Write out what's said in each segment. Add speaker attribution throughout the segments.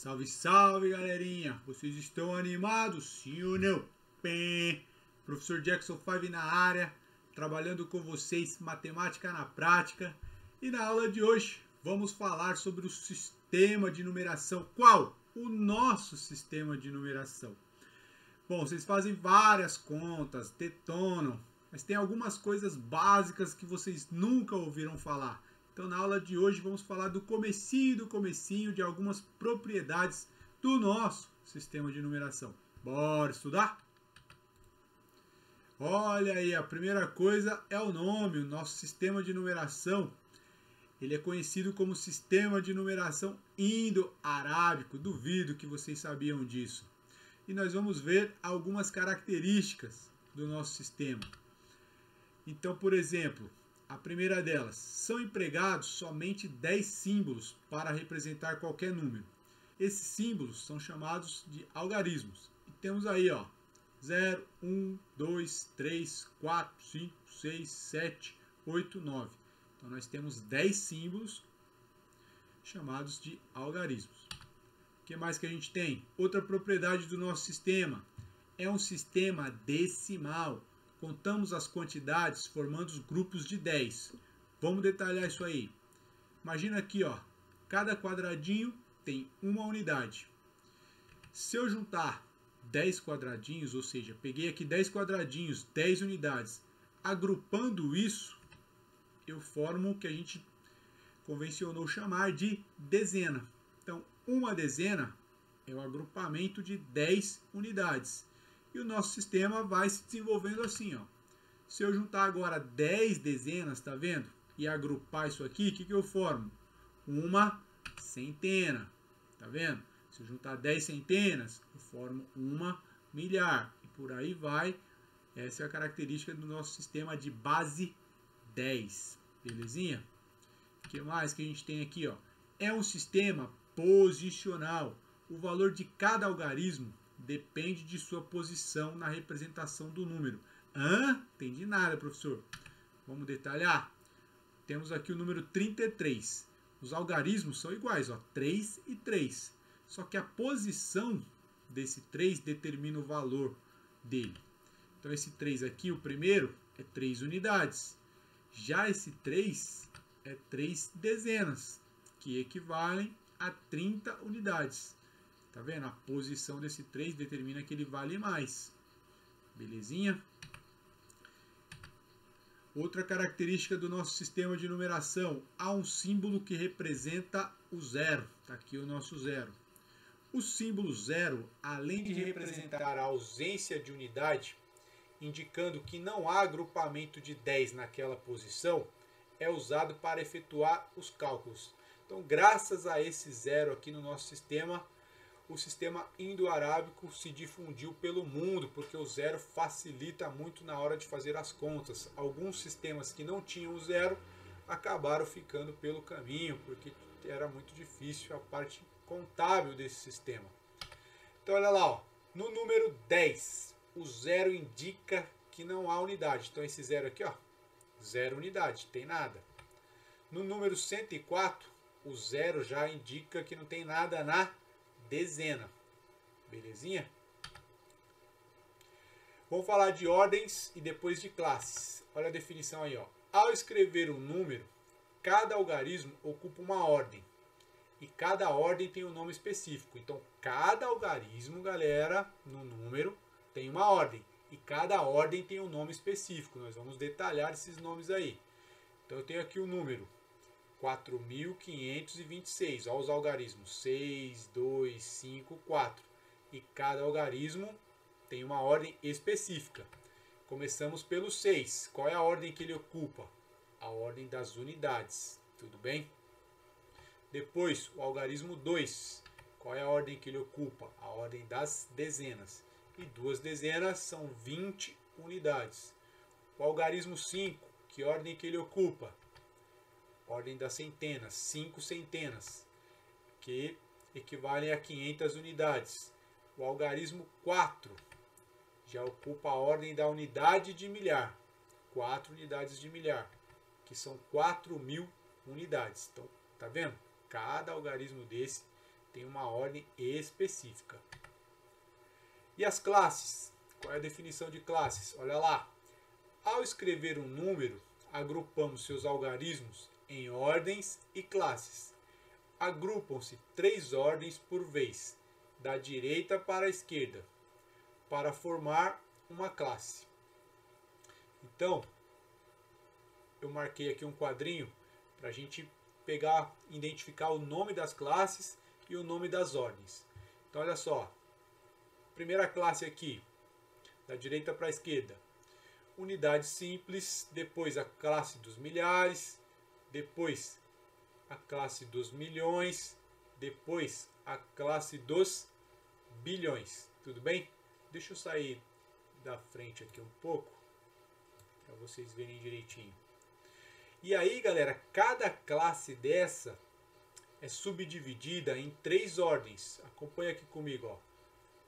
Speaker 1: Salve, salve, galerinha! Vocês estão animados? Sim ou não? Bem, professor Jackson 5 na área, trabalhando com vocês matemática na prática. E na aula de hoje vamos falar sobre o sistema de numeração. Qual? O nosso sistema de numeração. Bom, vocês fazem várias contas, detonam, mas tem algumas coisas básicas que vocês nunca ouviram falar. Então, na aula de hoje, vamos falar do comecinho de algumas propriedades do nosso sistema de numeração. Bora estudar? Olha aí, a primeira coisa é o nome. O nosso sistema de numeração, ele é conhecido como sistema de numeração indo-arábico. Duvido que vocês sabiam disso. E nós vamos ver algumas características do nosso sistema. Então, por exemplo, a primeira delas, são empregados somente 10 símbolos para representar qualquer número. Esses símbolos são chamados de algarismos. E temos aí, ó, 0, 1, 2, 3, 4, 5, 6, 7, 8, 9. Então nós temos 10 símbolos chamados de algarismos. O que mais que a gente tem? Outra propriedade do nosso sistema é um sistema decimal. Contamos as quantidades formando os grupos de 10. Vamos detalhar isso aí. Imagina aqui, ó, cada quadradinho tem uma unidade. Se eu juntar 10 quadradinhos, ou seja, peguei aqui 10 quadradinhos, 10 unidades, agrupando isso, eu formo o que a gente convencionou chamar de dezena. Então, uma dezena é o agrupamento de 10 unidades. E o nosso sistema vai se desenvolvendo assim, ó. Se eu juntar agora 10 dezenas, tá vendo? E agrupar isso aqui, o que eu formo? Uma centena, tá vendo? Se eu juntar 10 centenas, eu formo uma milhar. E por aí vai. Essa é a característica do nosso sistema de base 10. Belezinha? O que mais que a gente tem aqui, ó? É um sistema posicional. O valor de cada algarismo depende de sua posição na representação do número. Entendi nada, professor. Vamos detalhar? Temos aqui o número 33. Os algarismos são iguais, ó, 3 e 3. Só que a posição desse 3 determina o valor dele. Então esse 3 aqui, o primeiro, é 3 unidades. Já esse 3 é 3 dezenas, que equivalem a 30 unidades. Tá vendo? A posição desse 3 determina que ele vale mais. Belezinha? Outra característica do nosso sistema de numeração. Há um símbolo que representa o zero. Está aqui o nosso zero. O símbolo zero, além de representar a ausência de unidade, indicando que não há agrupamento de 10 naquela posição, é usado para efetuar os cálculos. Então, graças a esse zero aqui no nosso sistema, o sistema indo-arábico se difundiu pelo mundo, porque o zero facilita muito na hora de fazer as contas. Alguns sistemas que não tinham o zero acabaram ficando pelo caminho, porque era muito difícil a parte contábil desse sistema. Então olha lá, ó, no número 10, o zero indica que não há unidade. Então esse zero aqui, ó, zero unidade, tem nada. No número 104, o zero já indica que não tem nada na dezena. Belezinha? Vamos falar de ordens e depois de classes. Olha a definição aí, ó. Ao escrever um número, cada algarismo ocupa uma ordem. E cada ordem tem um nome específico. Então, cada algarismo, galera, no número, tem uma ordem. E cada ordem tem um nome específico. Nós vamos detalhar esses nomes aí. Então, eu tenho aqui o número 4.526. Olha os algarismos. 6, 2, 5, 4. E cada algarismo tem uma ordem específica. Começamos pelo 6. Qual é a ordem que ele ocupa? A ordem das unidades. Tudo bem? Depois, o algarismo 2. Qual é a ordem que ele ocupa? A ordem das dezenas. E 2 dezenas são 20 unidades. O algarismo 5. Que ordem que ele ocupa? Ordem das centenas, 5 centenas, que equivalem a 500 unidades. O algarismo 4 já ocupa a ordem da unidade de milhar, 4 unidades de milhar, que são 4.000 unidades. Então, tá vendo? Cada algarismo desse tem uma ordem específica. E as classes? Qual é a definição de classes? Olha lá. Ao escrever um número, agrupamos seus algarismos em ordens e classes. Agrupam-se 3 ordens por vez, da direita para a esquerda, para formar uma classe. Então, eu marquei aqui um quadrinho para a gente pegar, identificar o nome das classes e o nome das ordens. Então, olha só. Primeira classe aqui, da direita para a esquerda. Unidade simples, depois a classe dos milhares, depois a classe dos milhões, depois a classe dos bilhões. Tudo bem? Deixa eu sair da frente aqui um pouco, para vocês verem direitinho. E aí, galera, cada classe dessa é subdividida em 3 ordens. Acompanha aqui comigo, ó.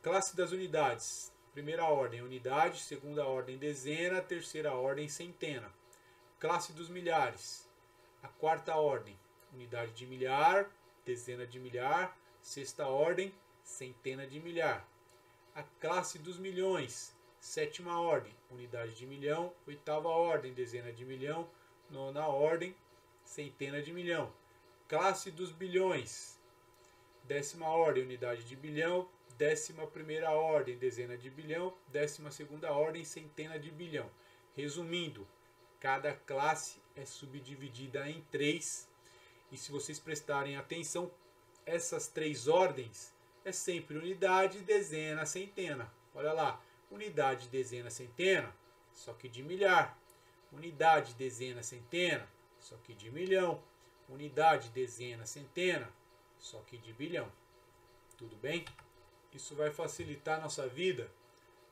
Speaker 1: Classe das unidades. Primeira ordem, unidade. Segunda ordem, dezena. Terceira ordem, centena. Classe dos milhares. A quarta ordem, unidade de milhar, dezena de milhar. Sexta ordem, centena de milhar. A classe dos milhões. Sétima ordem, unidade de milhão. Oitava ordem, dezena de milhão. Nona ordem, centena de milhão. Classe dos bilhões. 10ª ordem, unidade de bilhão. 11ª ordem, dezena de bilhão. 12ª ordem, centena de bilhão. Resumindo, cada classe é subdividida em 3. E se vocês prestarem atenção, essas 3 ordens é sempre unidade, dezena, centena. Olha lá, unidade, dezena, centena, só que de milhar. Unidade, dezena, centena, só que de milhão. Unidade, dezena, centena, só que de bilhão. Tudo bem? Isso vai facilitar a nossa vida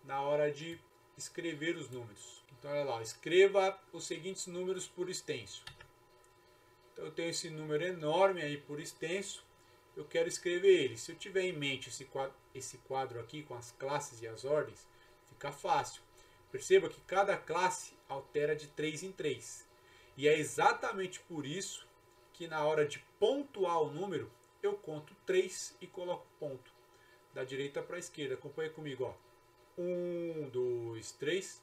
Speaker 1: na hora de escrever os números. Então, olha lá, escreva os seguintes números por extenso. Então, eu tenho esse número enorme aí por extenso. Eu quero escrever ele. Se eu tiver em mente esse quadro aqui com as classes e as ordens, fica fácil. Perceba que cada classe altera de 3 em 3. E é exatamente por isso que na hora de pontuar o número, eu conto 3 e coloco ponto. Da direita para a esquerda. Acompanha comigo, ó. 1, 2, 3,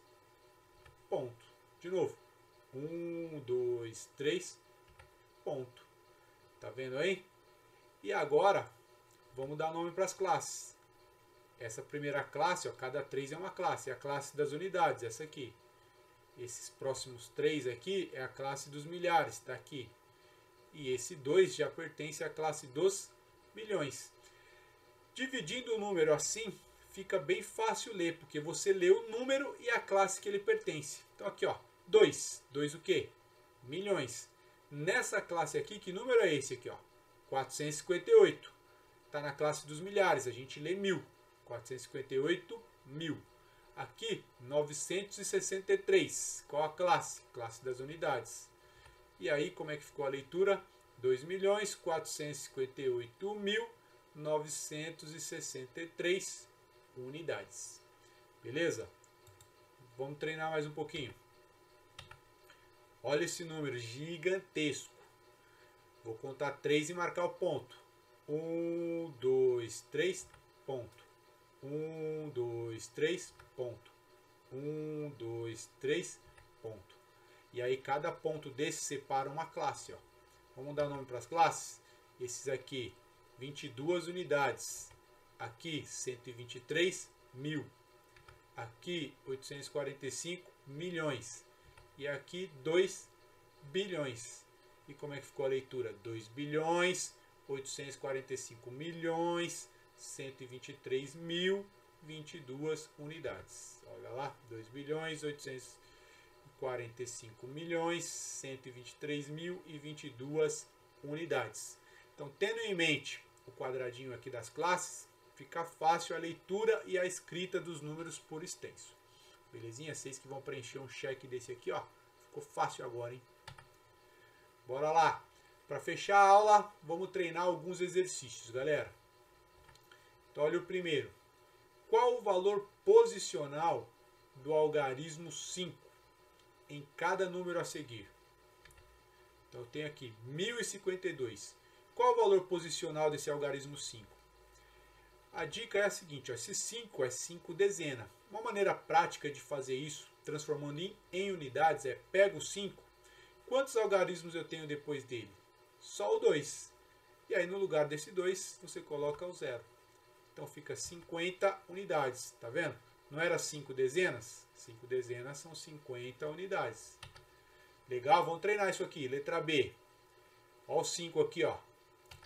Speaker 1: ponto. De novo. 1, 2, 3, ponto. Tá vendo aí? E agora, vamos dar nome para as classes. Essa primeira classe, ó, cada 3 é uma classe. É a classe das unidades, essa aqui. Esses próximos 3 aqui é a classe dos milhares, está aqui. E esse 2 já pertence à classe dos milhões. Dividindo o número assim, fica bem fácil ler, porque você lê o número e a classe que ele pertence. Então aqui, ó, 2. 2 o quê? Milhões. Nessa classe aqui, que número é esse aqui, ó? 458. Está na classe dos milhares, a gente lê 1000. 458, 1000. Aqui, 963. Qual a classe? Classe das unidades. E aí, como é que ficou a leitura? 2.458.963 unidades. Beleza? Vamos treinar mais um pouquinho. Olha esse número gigantesco. Vou contar 3 e marcar o ponto. 1, 2, 3, ponto. 1, 2, 3, ponto. 1, 2, 3, ponto. E aí cada ponto desse separa uma classe, ó. Vamos dar nome para as classes? Esses aqui, 22 unidades. Aqui, 123 mil. Aqui, 845 milhões. E aqui, 2 bilhões. E como é que ficou a leitura? 2 bilhões, 845 milhões, 123 mil, 22 unidades. Olha lá, 2 bilhões, 845 milhões, 123 mil e 22 unidades. Então, tendo em mente o quadradinho aqui das classes, fica fácil a leitura e a escrita dos números por extenso. Belezinha? Vocês que vão preencher um cheque desse aqui, ó. Ficou fácil agora, hein? Bora lá. Para fechar a aula, vamos treinar alguns exercícios, galera. Então, olha o primeiro. Qual o valor posicional do algarismo 5 em cada número a seguir? Então, eu tenho aqui 1052. Qual o valor posicional desse algarismo 5? A dica é a seguinte, ó, esse 5 é 5 dezenas. Uma maneira prática de fazer isso, transformando em unidades, é pega o 5. Quantos algarismos eu tenho depois dele? Só o 2. E aí no lugar desse 2, você coloca o 0. Então fica 50 unidades, tá vendo? Não era 5 dezenas? 5 dezenas são 50 unidades. Legal? Vamos treinar isso aqui. Letra B. Olha o 5 aqui, ó.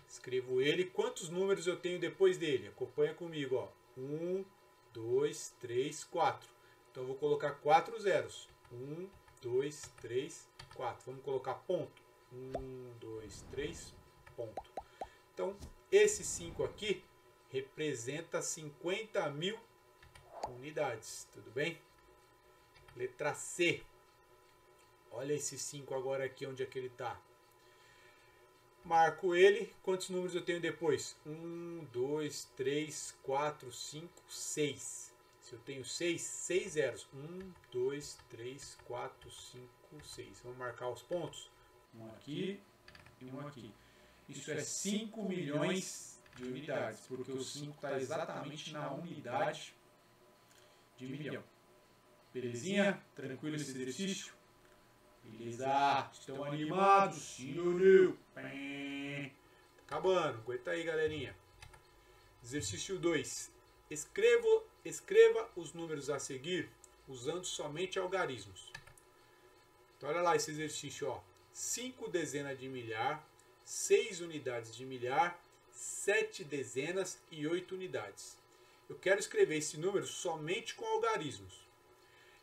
Speaker 1: Escrevo ele. Quantos números eu tenho depois dele? Acompanha comigo, ó. 1, 2, 3, 4. Então eu vou colocar 4 zeros. 1, 2, 3, 4. Vamos colocar ponto. 1, 2, 3, ponto. Então, esse 5 aqui representa 50.000 unidades. Tudo bem? Letra C. Olha esse 5 agora aqui, onde é que ele está. Marco ele. Quantos números eu tenho depois? 1, 2, 3, 4, 5, 6. Se eu tenho 6, 6 zeros. 1, 2, 3, 4, 5, 6. Vamos marcar os pontos. Um aqui e um aqui. Isso é 5 milhões de unidades, porque o 5 está exatamente na unidade de milhão. Belezinha? Tranquilo esse exercício? Beleza? Estão animados? Sim ou não? Acabando. Aguenta aí, galerinha. Exercício 2. Escreva os números a seguir usando somente algarismos. Então, olha lá esse exercício, ó. 5 dezenas de milhar, 6 unidades de milhar, 7 dezenas e 8 unidades. Eu quero escrever esse número somente com algarismos.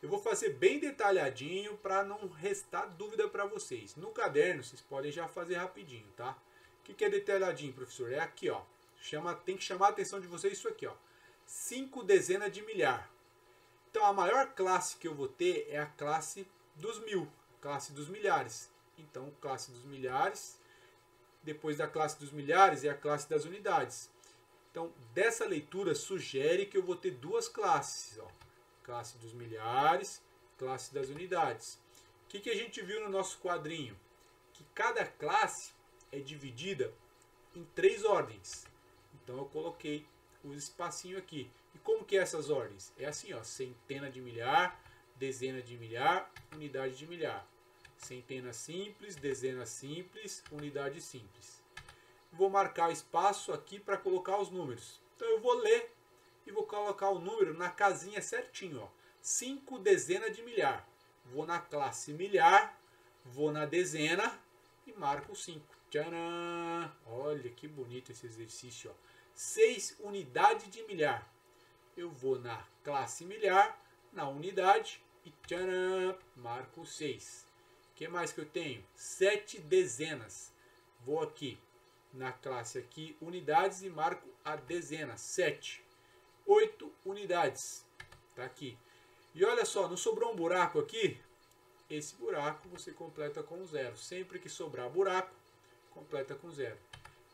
Speaker 1: Eu vou fazer bem detalhadinho para não restar dúvida para vocês. No caderno, vocês podem já fazer rapidinho, tá? O que é detalhadinho, professor? É aqui, ó. Tem que chamar a atenção de vocês isso aqui, ó. 5 dezenas de milhar. Então, a maior classe que eu vou ter é a classe dos mil, classe dos milhares. Então, classe dos milhares. Depois da classe dos milhares é a classe das unidades. Então, dessa leitura sugere que eu vou ter duas classes, ó. Classe dos milhares, classe das unidades. O que a gente viu no nosso quadrinho? Que cada classe é dividida em 3 ordens. Então eu coloquei o espacinho aqui. E como que é essas ordens? É assim, ó, centena de milhar, dezena de milhar, unidade de milhar. Centena simples, dezena simples, unidade simples. Vou marcar o espaço aqui para colocar os números. Então eu vou ler e vou colocar o número na casinha certinho, ó. 5 dezenas de milhar. Vou na classe milhar, vou na dezena e marco 5. Tcharam! Olha que bonito esse exercício, ó. 6 unidades de milhar. Eu vou na classe milhar, na unidade e tcharam! Marco 6. O que mais que eu tenho? 7 dezenas. Vou aqui na classe aqui unidades e marco a dezena, 7. 8 unidades. Tá aqui. E olha só, não sobrou um buraco aqui? Esse buraco você completa com 0. Sempre que sobrar buraco, completa com 0.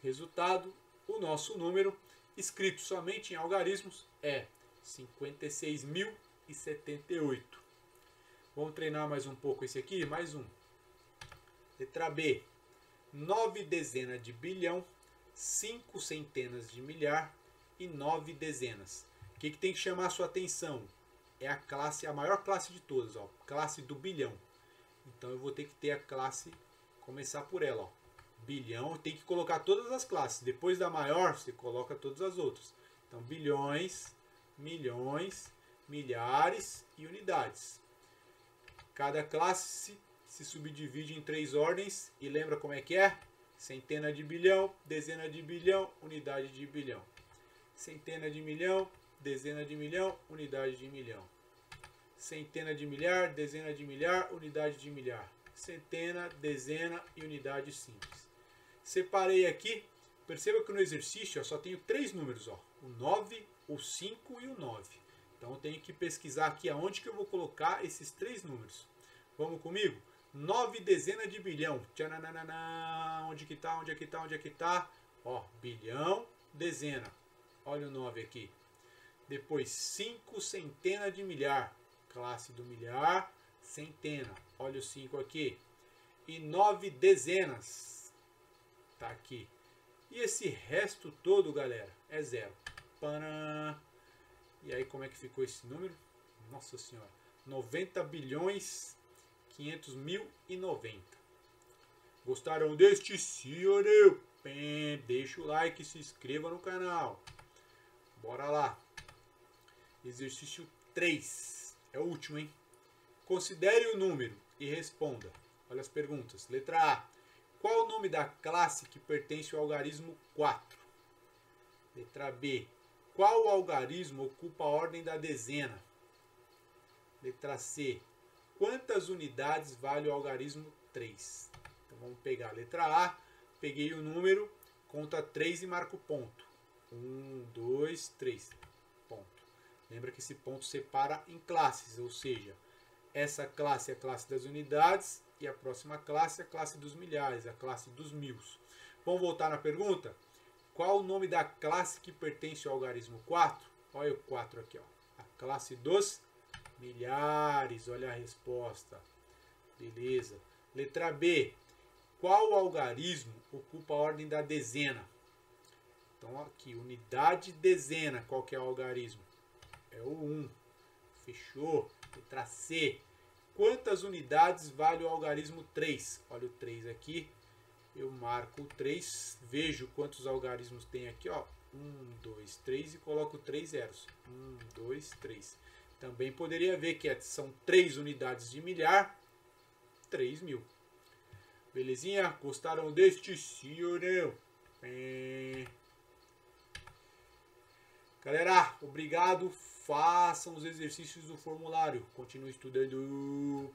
Speaker 1: Resultado, o nosso número, escrito somente em algarismos, é 56.078. Vamos treinar mais um pouco esse aqui? Mais um. Letra B. 9 dezenas de bilhão, 5 centenas de milhar e 9 dezenas. O que tem que chamar a sua atenção? É a classe, a maior classe de todas, ó, classe do bilhão. Então eu vou ter que ter a classe, começar por ela, ó. Bilhão, tem que colocar todas as classes. Depois da maior, você coloca todas as outras. Então bilhões, milhões, milhares e unidades. Cada classe se subdivide em 3 ordens e lembra como é que é? Centena de bilhão, dezena de bilhão, unidade de bilhão. Centena de milhão, dezena de milhão, unidade de milhão. Centena de milhar, dezena de milhar, unidade de milhar. Centena, dezena e unidade simples. Separei aqui, perceba que no exercício eu só tenho 3 números, ó, o 9, o 5 e o 9. Então eu tenho que pesquisar aqui aonde que eu vou colocar esses 3 números. Vamos comigo? 9 dezenas de bilhão. Tchananana, onde que tá? Onde é que tá? Onde é que tá? Ó, bilhão, dezena. Olha o 9 aqui. Depois 5 centenas de milhar. Classe do milhar, centena. Olha o 5 aqui. E 9 dezenas. Tá aqui. E esse resto todo, galera, é zero. Panã. E aí como é que ficou esse número? Nossa senhora. 90 bilhões 500 mil e 90. Gostaram deste? Sim ou não? Deixa o like, se inscreva no canal. Bora lá. Exercício 3. É o último, hein? Considere o número e responda. Olha as perguntas. Letra A. Qual o nome da classe que pertence ao algarismo 4? Letra B. Qual algarismo ocupa a ordem da dezena? Letra C. Quantas unidades vale o algarismo 3? Então vamos pegar a letra A. Peguei o número, conta 3 e marco ponto. 1, 2, 3. Ponto. Lembra que esse ponto separa em classes, ou seja, essa classe é a classe das unidades e a próxima classe é a classe dos milhares, a classe dos mils. Vamos voltar na pergunta? Qual o nome da classe que pertence ao algarismo 4? Olha o 4 aqui, ó. A classe dos milhares. Olha a resposta. Beleza. Letra B. Qual algarismo ocupa a ordem da dezena? Então aqui, unidade dezena. Qual que é o algarismo? É o 1. Fechou. Letra C. Quantas unidades vale o algarismo 3? Olha o 3 aqui. Eu marco o 3, vejo quantos algarismos tem aqui, ó. 1, 2, 3 e coloco 3 zeros. 1, 2, 3. Também poderia ver que são 3 unidades de milhar, 3.000. Belezinha? Gostaram deste? Sim ou não? Galera, obrigado. Façam os exercícios do formulário. Continue estudando.